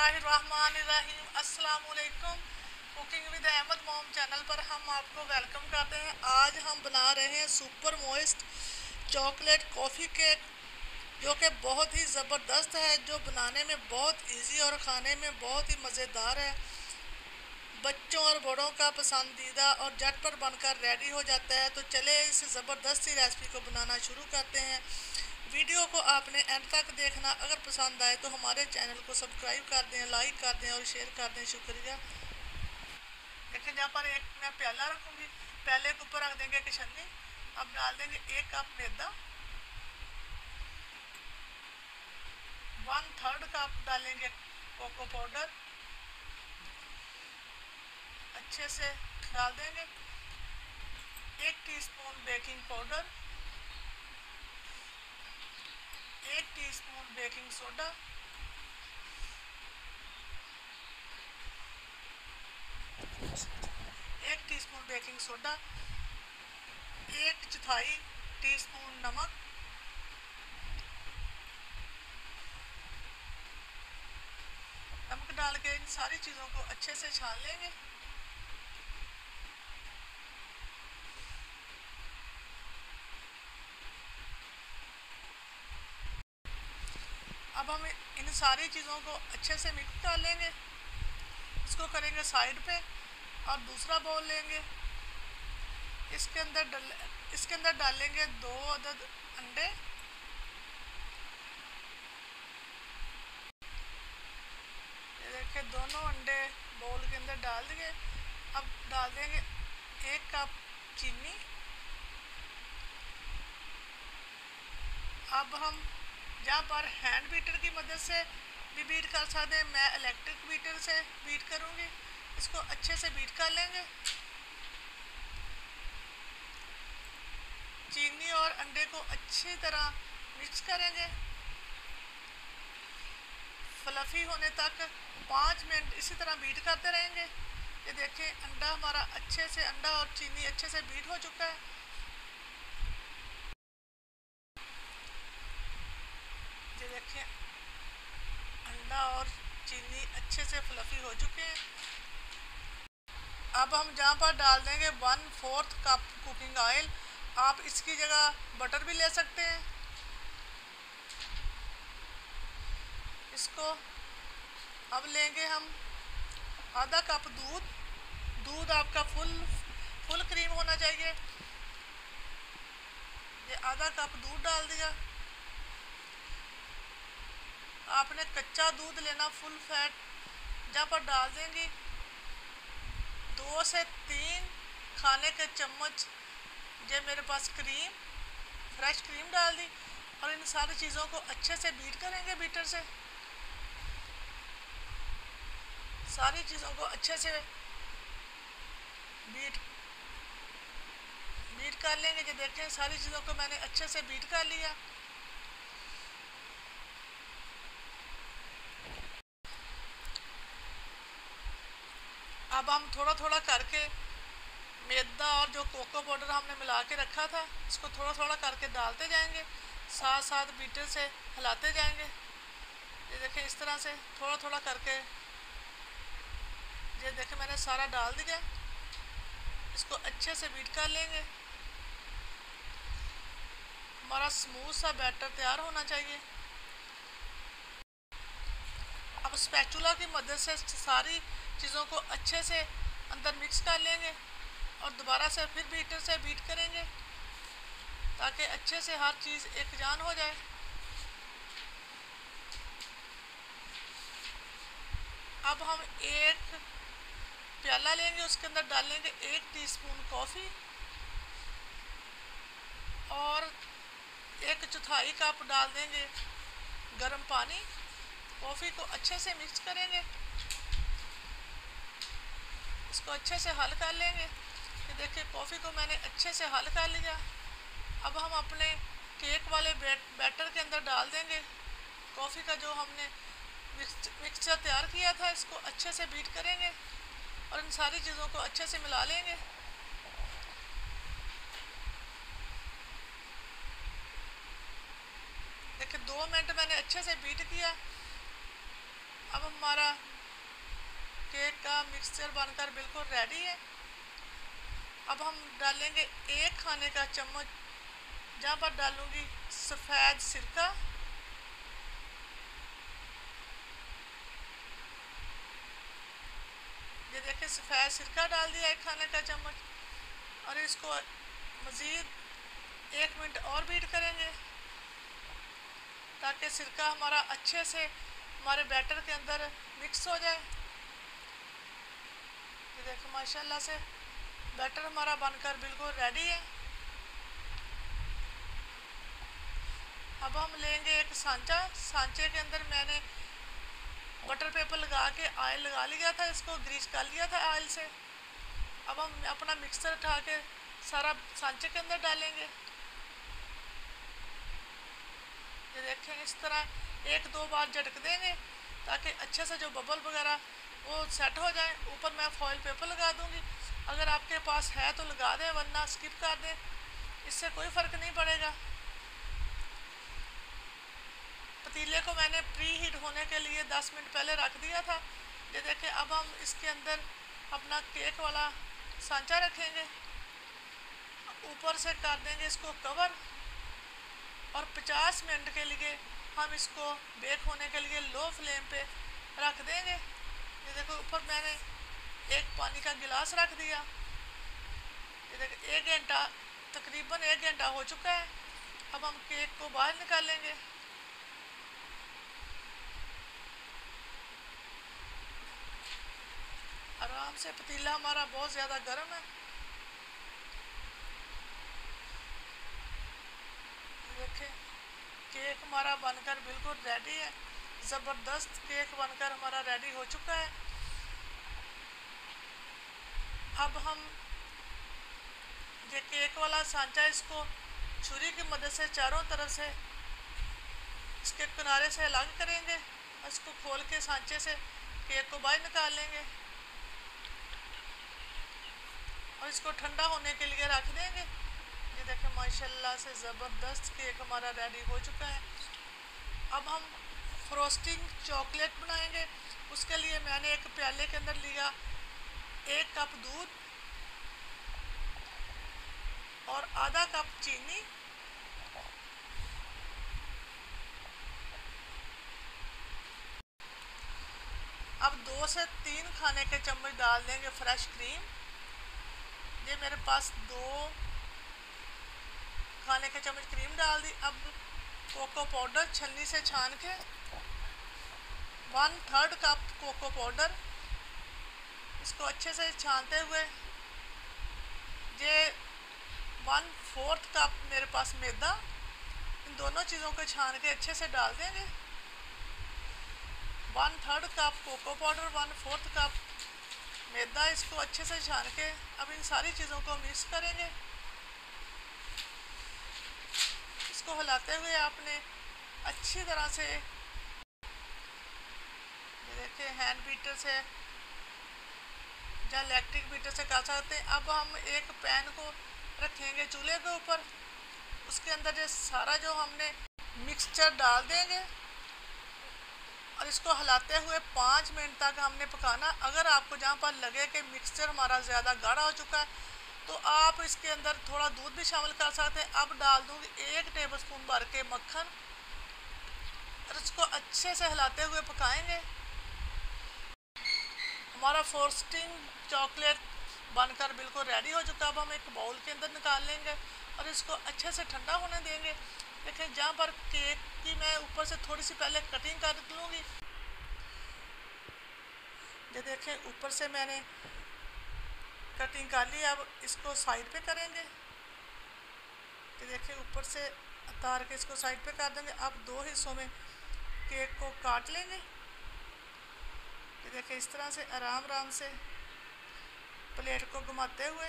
बिस्मिल्लाहिर्रहमानिर्रहीम। अस्सलाम वालेकुम। कुकिंग विद अहमद मोम चैनल पर हम आपको वेलकम करते हैं। आज हम बना रहे हैं super moist chocolate coffee cake, जो कि बहुत ही ज़बरदस्त है, जो बनाने में बहुत इजी और ख़ाने में बहुत ही मज़ेदार है। बच्चों और बड़ों का पसंदीदा और झटपट बनकर रेडी हो जाता है। तो चले इस ज़बरदस्त सी रेसिपी को बनाना शुरू करते हैं। वीडियो को आपने एंड तक देखना। अगर पसंद आए तो हमारे चैनल को सब्सक्राइब कर दें, लाइक कर दें और शेयर कर दें। शुक्रिया। देखिए, यहाँ पर एक मैं प्याला रखूँगी। प्याले के ऊपर रख देंगे एक छन्नी। अब डाल देंगे 1 कप मैदा, 1/3 कप डालेंगे कोको पाउडर, अच्छे से डाल देंगे। 1 teaspoon baking powder, 1 teaspoon baking soda, 1 teaspoon baking soda, 1/4 teaspoon नमक, नमक डाल के इन सारी चीज़ों को अच्छे से छान लेंगे। अब हम इन सारी चीज़ों को अच्छे से मिक्स कर लेंगे। इसको करेंगे साइड पे और दूसरा बाउल लेंगे। इसके अंदर डालेंगे 2 अदद अंडे। ये देखिए, दोनों अंडे बाउल के अंदर डाल दिए। अब डाल देंगे 1 कप चीनी। अब हम जहाँ पर हैंड बीटर की मदद से भी बीट कर सकते हैं, मैं इलेक्ट्रिक बीटर से बीट करूँगी। इसको अच्छे से बीट कर लेंगे। चीनी और अंडे को अच्छी तरह मिक्स करेंगे फ्लफ़ी होने तक। 5 मिनट इसी तरह बीट करते रहेंगे। ये देखिए, अंडा हमारा अच्छे से, अंडा और चीनी अच्छे से बीट हो चुका है। ये देखिए, अंडा और चीनी अच्छे से फ्लफ़ी हो चुके हैं। अब हम जहाँ पर डाल देंगे 1/4 कप कुकिंग ऑयल। आप इसकी जगह बटर भी ले सकते हैं। इसको अब लेंगे हम आधा कप दूध। दूध आपका फुल क्रीम होना चाहिए। ये आधा कप दूध डाल दिया। आपने कच्चा दूध लेना, फुल फैट। जहाँ पर डाल देंगी 2 से 3 खाने के चम्मच, ये मेरे पास क्रीम, फ्रेश क्रीम डाल दी। और इन सारी चीज़ों को अच्छे से बीट करेंगे बीटर से। सारी चीज़ों को अच्छे से बीट कर लेंगे। ये देखें, सारी चीज़ों को मैंने अच्छे से बीट कर लिया। अब हम थोड़ा थोड़ा करके मैदा और जो कोको पाउडर हमने मिला के रखा था, इसको थोड़ा थोड़ा करके डालते जाएंगे, साथ साथ बीटर से हिलाते जाएंगे। ये देखें, इस तरह से थोड़ा थोड़ा करके, ये देखें मैंने सारा डाल दिया। इसको अच्छे से बीट कर लेंगे। हमारा स्मूथ सा बैटर तैयार होना चाहिए। अब स्पैचुला की मदद से सारी चीज़ों को अच्छे से अंदर मिक्स कर लेंगे और दोबारा से फिर बीटर से बीट करेंगे, ताकि अच्छे से हर चीज़ एक जान हो जाए। अब हम एक प्याला लेंगे, उसके अंदर डालेंगे 1 टीस्पून कॉफ़ी और 1/4 कप डाल देंगे गर्म पानी। कॉफ़ी को अच्छे से मिक्स करेंगे। इसको अच्छे से हल कर लेंगे। ये देखिए, कॉफ़ी को मैंने अच्छे से हल कर लिया। अब हम अपने केक वाले बैटर के अंदर डाल देंगे कॉफ़ी का जो हमने मिक्सचर तैयार किया था। इसको अच्छे से बीट करेंगे और इन सारी चीज़ों को अच्छे से मिला लेंगे। देखिए, 2 मिनट मैंने अच्छे से बीट किया। अब हमारा केक का मिक्सचर बनकर बिल्कुल रेडी है। अब हम डालेंगे 1 खाने का चम्मच, जहाँ पर डालूंगी सफ़ेद सिरका। ये देखिए सफ़ेद सिरका डाल दिया 1 खाने का चम्मच, और इसको मज़ीद 1 मिनट और बीट करेंगे ताकि सिरका हमारा अच्छे से हमारे बैटर के अंदर मिक्स हो जाए। ये देखो माशाल्लाह से बैटर हमारा बनकर बिल्कुल रेडी है। अब हम लेंगे एक सांचा, सांचे के अंदर मैंने बटर पेपर लगा के ऑयल लगा लिया था, इसको ग्रीस कर लिया था ऑयल से। अब हम अपना मिक्सर उठा के सारा सांचे के अंदर डालेंगे। ये देखें इस तरह 1-2 बार झटक देंगे ताकि अच्छे से जो बबल वगैरह वो सेट हो जाए। ऊपर मैं फॉइल पेपर लगा दूंगी, अगर आपके पास है तो लगा दें, वरना स्किप कर दें, इससे कोई फ़र्क नहीं पड़ेगा। पतीले को मैंने प्री हीट होने के लिए 10 मिनट पहले रख दिया था। ये देखें अब हम इसके अंदर अपना केक वाला सांचा रखेंगे, ऊपर से कर देंगे इसको कवर, और 50 मिनट के लिए हम इसको बेक होने के लिए लो फ्लेम पे रख देंगे। ये देखो ऊपर मैंने एक पानी का गिलास रख दिया। ये देखो 1 घंटा, तकरीबन 1 घंटा हो चुका है। अब हम केक को बाहर निकालेंगे। आराम से, पतीला हमारा बहुत ज़्यादा गर्म है। देखें केक हमारा बनकर बिल्कुल रेडी है, ज़बरदस्त केक बनकर हमारा रेडी हो चुका है। अब हम ये केक वाला सांचा, इसको छुरी की मदद से चारों तरफ से इसके किनारे से अलग करेंगे, इसको खोल के सांचे से केक को बाहर निकाल लेंगे और इसको ठंडा होने के लिए रख देंगे। ये देखें माशाल्लाह से ज़बरदस्त केक हमारा रेडी हो चुका है। अब हम फ्रोस्टिंग चॉकलेट बनाएंगे। उसके लिए मैंने एक प्याले के अंदर लिया 1 कप दूध और आधा कप चीनी, अब 2 से 3 खाने के चम्मच डाल देंगे फ्रेश क्रीम। ये मेरे पास 2 खाने के चम्मच क्रीम डाल दी। अब कोको पाउडर छन्नी से छान के 1/3 कप कोको पाउडर, इसको अच्छे से छानते हुए ये 1/4 कप मेरे पास मैदा, इन दोनों चीज़ों को छान के अच्छे से डाल देंगे। 1/3 कप कोको पाउडर, 1/4 कप मैदा, इसको अच्छे से छान के अब इन सारी चीज़ों को मिक्स करेंगे। इसको हिलाते हुए आपने अच्छी तरह से, देखिए हैंड बीटर से या इलेक्ट्रिक बीटर से कर सकते हैं। अब हम एक पैन को रखेंगे चूल्हे के ऊपर, उसके अंदर ये सारा जो हमने मिक्सचर डाल देंगे और इसको हिलाते हुए 5 मिनट तक हमने पकाना। अगर आपको जहाँ पर लगे कि मिक्सचर हमारा ज़्यादा गाढ़ा हो चुका है तो आप इसके अंदर थोड़ा दूध भी शामिल कर सकते हैं। अब डाल दूँगी 1 टेबलस्पून भर के मक्खन और इसको अच्छे से हिलाते हुए पकाएंगे। हमारा फ्रोस्टिंग चॉकलेट बनकर बिल्कुल रेडी हो चुका है। अब हम एक बाउल के अंदर निकाल लेंगे और इसको अच्छे से ठंडा होने देंगे। देखिए जहाँ पर केक की मैं ऊपर से थोड़ी सी पहले कटिंग कर लूँगी, ये देखें ऊपर से मैंने कटिंग कर ली। अब इसको साइड पे करेंगे, ये देखें ऊपर से उतार के इसको साइड पे कर देंगे। अब 2 हिस्सों में केक को काट लेंगे। ये देखें इस तरह से आराम आराम से प्लेट को घुमाते हुए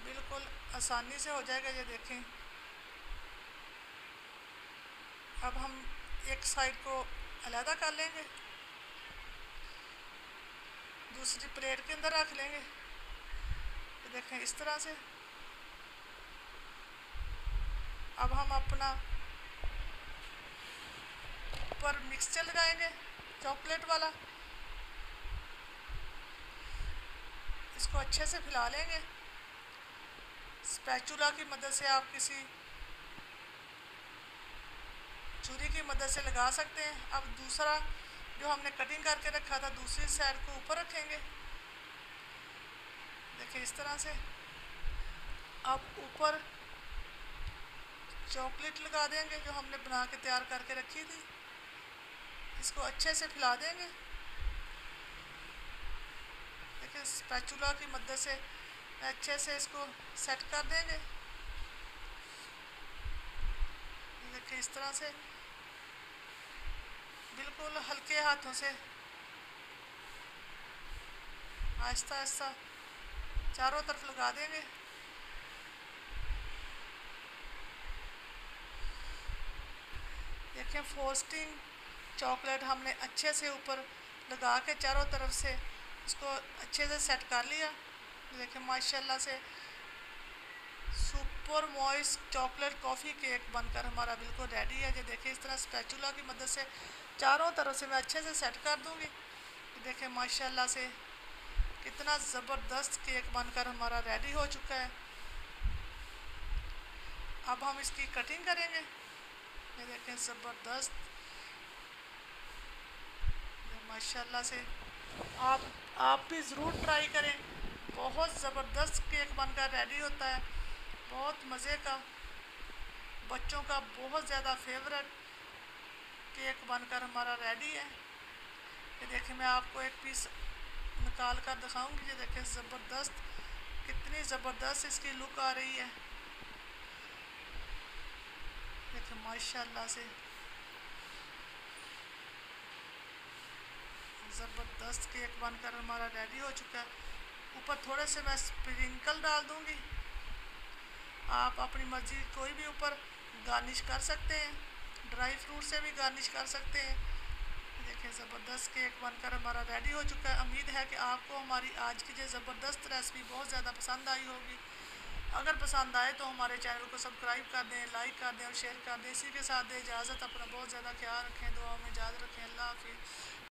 बिल्कुल आसानी से हो जाएगा। ये देखें अब हम एक साइड को अलग कर लेंगे, दूसरी प्लेट के अंदर रख लेंगे। ये देखें इस तरह से। अब हम अपना ऊपर मिक्सचर लगाएंगे चॉकलेट वाला। इसको अच्छे से फैला लेंगे। स्पैचुला की मदद से आप किसी छुरी की मदद से लगा सकते हैं। अब दूसरा जो हमने कटिंग करके रखा था दूसरी साइड को ऊपर रखेंगे। देखिए इस तरह से। अब ऊपर चॉकलेट लगा देंगे जो हमने बना के तैयार करके रखी थी। इसको अच्छे से फैला देंगे। देखिए स्पैचुला की मदद से अच्छे से इसको सेट कर देंगे। देखिए इस तरह से बिल्कुल हल्के हाथों से आहिस्ता आहिस्ता चारों तरफ लगा देंगे। देखिए फ्रोस्टिंग चॉकलेट हमने अच्छे से ऊपर लगा के चारों तरफ से इसको अच्छे से सेट कर लिया। देखिए माशाल्लाह से super moist chocolate coffee cake बनकर हमारा बिल्कुल रेडी है। ये देखिए इस तरह स्पैचुला की मदद से चारों तरफ से मैं अच्छे से सेट कर दूंगी। देखिए माशाल्लाह से कितना ज़बरदस्त केक बनकर हमारा रेडी हो चुका है। अब हम इसकी कटिंग करेंगे। ये देखें ज़बरदस्त माशाल्लाह से आप भी ज़रूर ट्राई करें। बहुत ज़बरदस्त केक बनकर रेडी होता है। बहुत मज़े का, बच्चों का बहुत ज़्यादा फेवरेट केक बनकर हमारा रेडी है। ये देखिए मैं आपको एक पीस निकाल कर दिखाऊंगी। ये देखिए ज़बरदस्त, कितनी ज़बरदस्त इसकी लुक आ रही है। देखिए माशाल्लाह से ज़बरदस्त केक बनकर हमारा रेडी हो चुका है। ऊपर थोड़े से मैं स्प्रिंकल डाल दूंगी। आप अपनी मर्ज़ी कोई भी ऊपर गार्निश कर सकते हैं। ड्राई फ्रूट से भी गार्निश कर सकते हैं। देखिए ज़बरदस्त केक बनकर हमारा रेडी हो चुका है। उम्मीद है कि आपको हमारी आज की ये ज़बरदस्त रेसिपी बहुत ज़्यादा पसंद आई होगी। अगर पसंद आए तो हमारे चैनल को सब्सक्राइब कर दें, लाइक कर दें और शेयर कर दें। इसी के साथ दें इजाज़त। अपना बहुत ज़्यादा ख्याल रखें, दुआ में याद रखें। अल्लाह हाफिज़।